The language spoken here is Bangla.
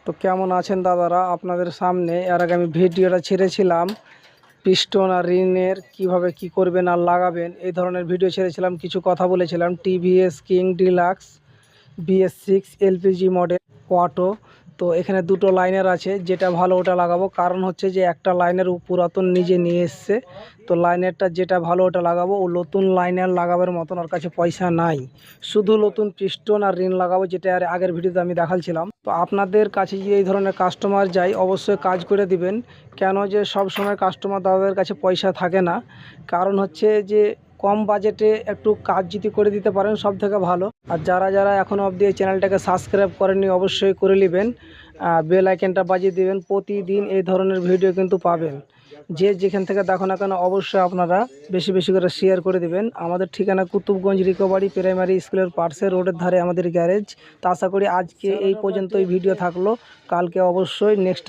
তো কেমন আছেন দাদারা? আপনাদের সামনে এর আগে আমি ভিডিওটা ছেড়েছিলাম পিস্টন আর রিনের কিভাবে কি করবেন আর লাগাবেন, এই ধরনের ভিডিও ছেড়েছিলাম। কিছু কথা বলেছিলাম TVS king deluxe BS6 LPG model auto. তো এখানে দুটো লাইনের আছে, যেটা ভালো ওটা লাগাবো। কারণ হচ্ছে যে একটা লাইনের পুরাতন নিজে নিয়ে এসছে, তো লাইনেরটা যেটা ভালো ওটা লাগাবো। ও নতুন লাইনের লাগাবার মতন ওর কাছে পয়সা নাই, শুধু নতুন পিস্টন আর রিন লাগাবো, যেটা আর আগের ভিডিওতে আমি দেখাচ্ছিলাম। তো আপনাদের কাছে যদি এই ধরনের কাস্টমার যায় অবশ্যই কাজ করে দিবেন। কেন যে সব সময় কাস্টমার দাদাদের কাছে পয়সা থাকে না, কারণ হচ্ছে যে কম বাজেটে একটু কাজ যদি করে দিতে পারেন সব থেকে ভালো। আর যারা যারা এখনও অবধি এই চ্যানেলটাকে সাবস্ক্রাইব করেননি অবশ্যই করে নেবেন, বেল আইকনটা বাজিয়ে দেবেন। প্রতিদিন এই ধরনের ভিডিও কিন্তু পাবেন। যে যেখান থেকে দেখো না কেন অবশ্যই আপনারা বেশি বেশি করে শেয়ার করে দিবেন। আমাদের ঠিকানা কুতুবগঞ্জ রিকোবাড়ি প্রাইমারি স্কুলের পাশে রোডের ধারে আমাদের গ্যারেজ। তো আশা করি আজকে এই পর্যন্তই ভিডিও থাকলো, কালকে অবশ্যই নেক্সট